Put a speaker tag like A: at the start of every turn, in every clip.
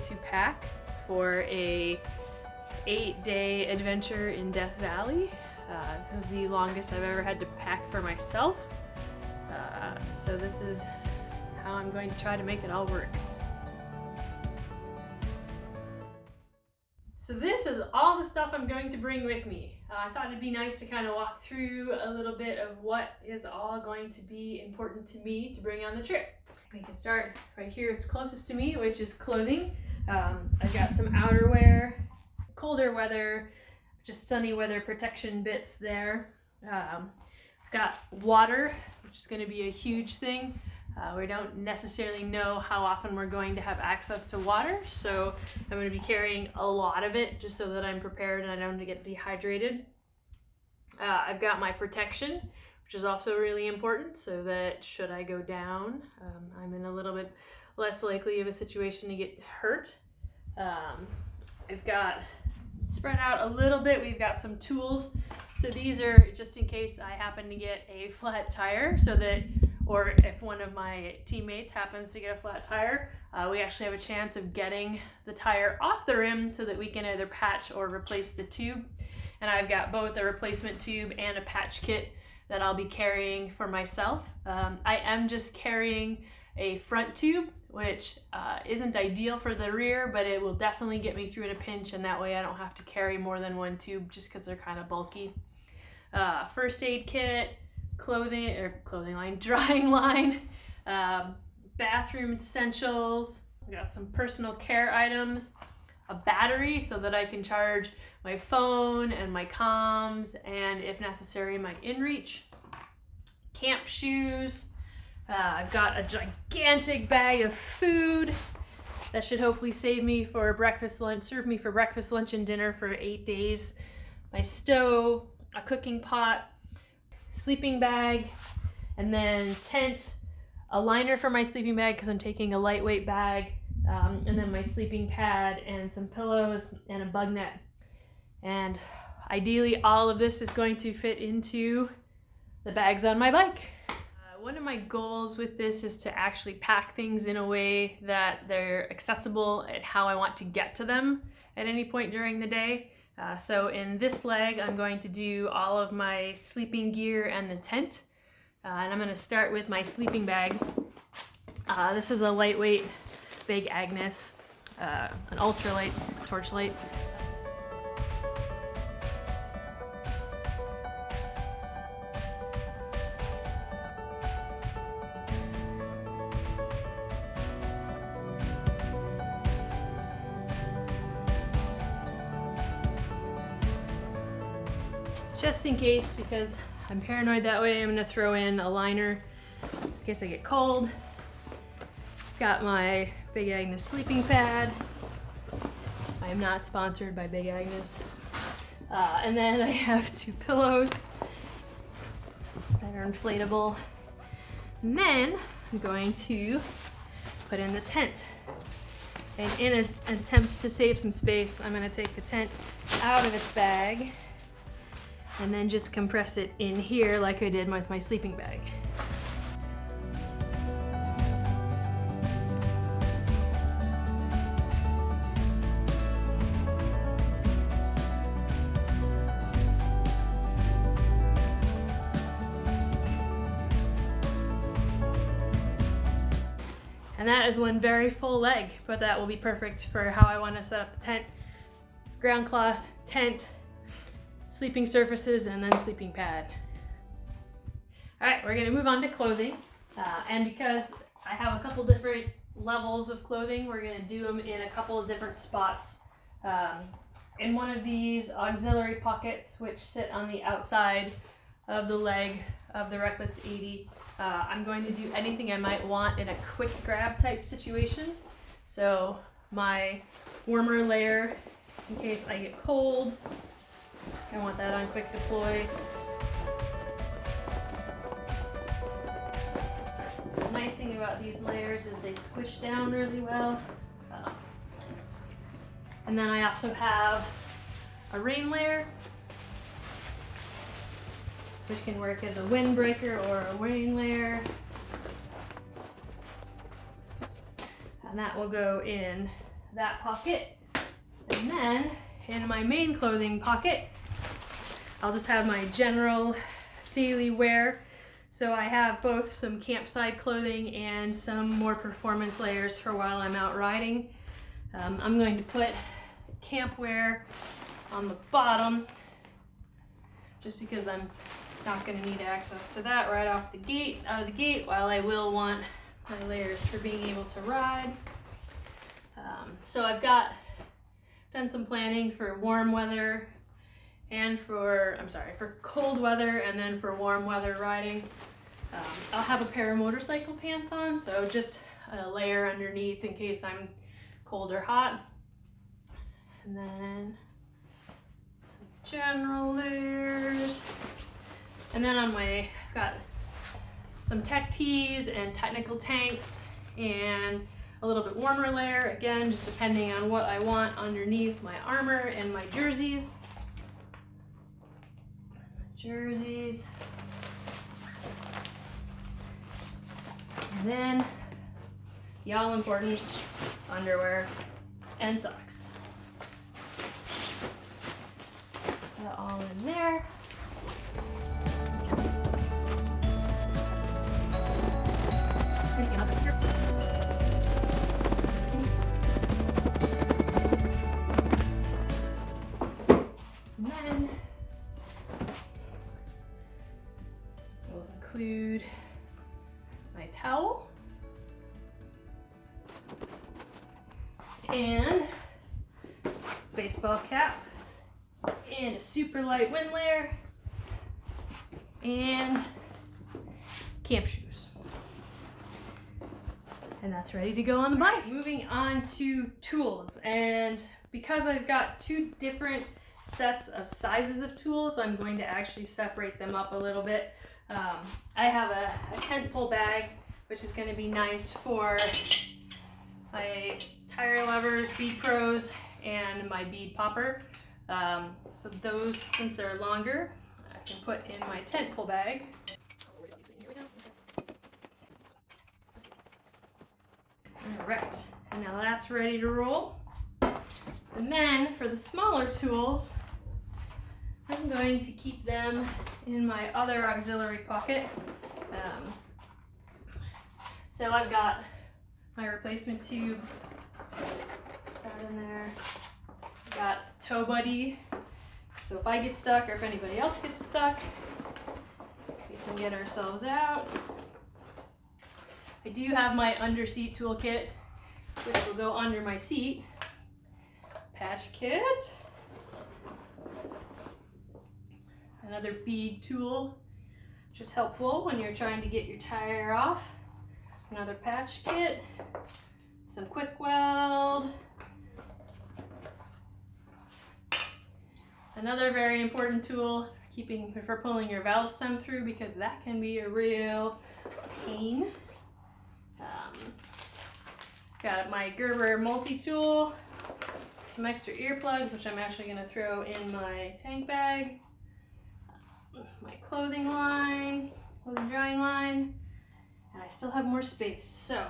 A: to pack for a 8-day adventure in Death Valley. This is the longest I've ever had to pack for myself. So this is how I'm going to try to make it all work. So this is all the stuff I'm going to bring with me. I thought it'd be nice to kind of walk through a little bit of what is all going to be important to me to bring on the trip. We can start right here, it's closest to me, which is clothing. I've got some outerwear, colder weather, just sunny weather protection bits there. I've got water, which is going to be a huge thing. We don't necessarily know how often we're going to have access to water, so I'm going to be carrying a lot of it just so that I'm prepared and I don't get dehydrated. I've got my protection, which is also really important, so that should I go down, I'm in a little bit less likely of a situation to get hurt. I've got spread out a little bit, we've got some tools. So these are just in case I happen to get a flat tire, so that, or if one of my teammates happens to get a flat tire, we actually have a chance of getting the tire off the rim so that we can either patch or replace the tube. And I've got both a replacement tube and a patch kit that I'll be carrying for myself. I am just carrying a front tube, which isn't ideal for the rear, but it will definitely get me through in a pinch, and that way I don't have to carry more than one tube just because they're kind of bulky. First aid kit, clothing line, drying line, bathroom essentials. I got some personal care items, a battery so that I can charge my phone and my comms, and if necessary, my inReach, camp shoes. I've got a gigantic bag of food that should hopefully serve me for breakfast, lunch, and dinner for 8 days. My stove, a cooking pot, sleeping bag, and then tent, a liner for my sleeping bag because I'm taking a lightweight bag, and then my sleeping pad and some pillows and a bug net. And ideally all of this is going to fit into the bags on my bike. One of my goals with this is to actually pack things in a way that they're accessible at how I want to get to them at any point during the day. So in this leg, I'm going to do all of my sleeping gear and the tent. And I'm going to start with my sleeping bag. This is a lightweight Big Agnes, an ultralight torchlight. Just in case, because I'm paranoid that way, I'm gonna throw in a liner in case I get cold. Got my Big Agnes sleeping pad. I am not sponsored by Big Agnes. And then I have 2 pillows that are inflatable. And then I'm going to put in the tent. And in an attempt to save some space, I'm gonna take the tent out of its bag and then just compress it in here like I did with my sleeping bag. And that is one very full leg, but that will be perfect for how I want to set up the tent. Ground cloth, tent, sleeping surfaces, and then sleeping pad. All right, we're gonna move on to clothing. And because I have a couple different levels of clothing, we're gonna do them in a couple of different spots. In one of these auxiliary pockets, which sit on the outside of the leg of the Reckless 80, I'm going to do anything I might want in a quick grab type situation. So my warmer layer, in case I get cold, I want that on quick deploy. The nice thing about these layers is they squish down really well. And then I also have a rain layer, which can work as a windbreaker or a rain layer. And that will go in that pocket. And then in my main clothing pocket, I'll just have my general daily wear. So I have both some campsite clothing and some more performance layers for while I'm out riding. I'm going to put camp wear on the bottom just because I'm not going to need access to that right off the gate, out of the gate, while I will want my layers for being able to ride. So I've done some planning for warm weather and for cold weather, and then for warm weather riding. I'll have a pair of motorcycle pants on, so just a layer underneath in case I'm cold or hot. And then some general layers. And then I've got some tech tees and technical tanks and a little bit warmer layer, again, just depending on what I want underneath my armor and my jerseys. And then the all important underwear and socks. Put that all in there. And then we'll include my towel and baseball cap and a super light wind layer and camp shoes. And that's ready to go on the bike. Moving on to tools, and because I've got two different sets of sizes of tools, I'm going to actually separate them up a little bit. I have a tent pole bag, which is going to be nice for my tire lever, bead pros, and my bead popper. So those, since they're longer, I can put in my tent pole bag. Alright, and now that's ready to roll. And then for the smaller tools, I'm going to keep them in my other auxiliary pocket. So I've got my replacement tube, that in there. I've got tow buddy, so if I get stuck or if anybody else gets stuck, we can get ourselves out. I do have my underseat toolkit, which will go under my seat. Patch kit. Another bead tool, which is helpful when you're trying to get your tire off. Another patch kit. Some quick weld. Another very important tool for pulling your valve stem through, because that can be a real pain. Got my Gerber multi-tool, some extra earplugs, which I'm actually going to throw in my tank bag, my clothing drying line, and I still have more space, so.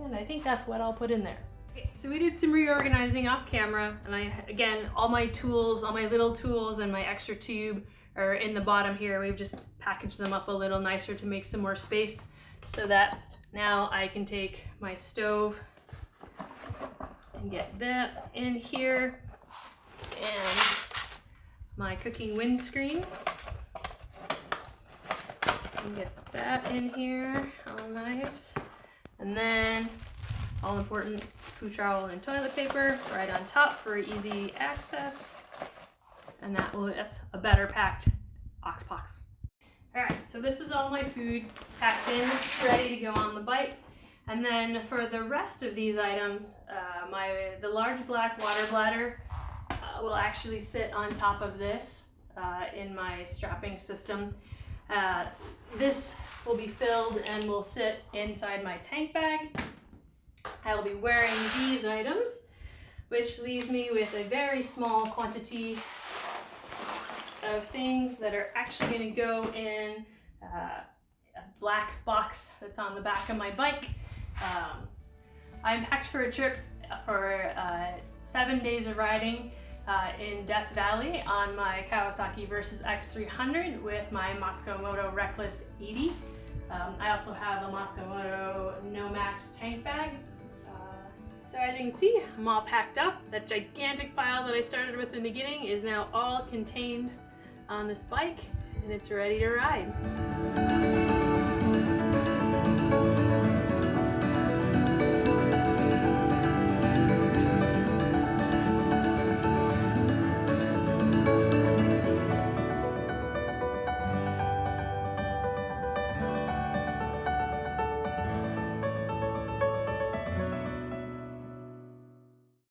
A: And I think that's what I'll put in there. Okay, so we did some reorganizing off camera, and again, all my tools, all my little tools and my extra tube are in the bottom here. We've just packaged them up a little nicer to make some more space, so that now I can take my stove and get that in here, and my cooking windscreen, and get that in here all nice. And then all important food towel and toilet paper right on top for easy access. And that's a better packed ox box. All right, so this is all my food packed in, ready to go on the bike. And then for the rest of these items, the large black water bladder will actually sit on top of this in my strapping system. This will be filled and will sit inside my tank bag. I will be wearing these items, which leaves me with a very small quantity of things that are actually going to go in a black box that's on the back of my bike. I'm packed for a trip for 7 days of riding in Death Valley on my Kawasaki Versys X300 with my Mosko Moto Reckless 80. I also have a Mosko Moto No Max tank bag. So as you can see, I'm all packed up. That gigantic pile that I started with in the beginning is now all contained on this bike, and it's ready to ride.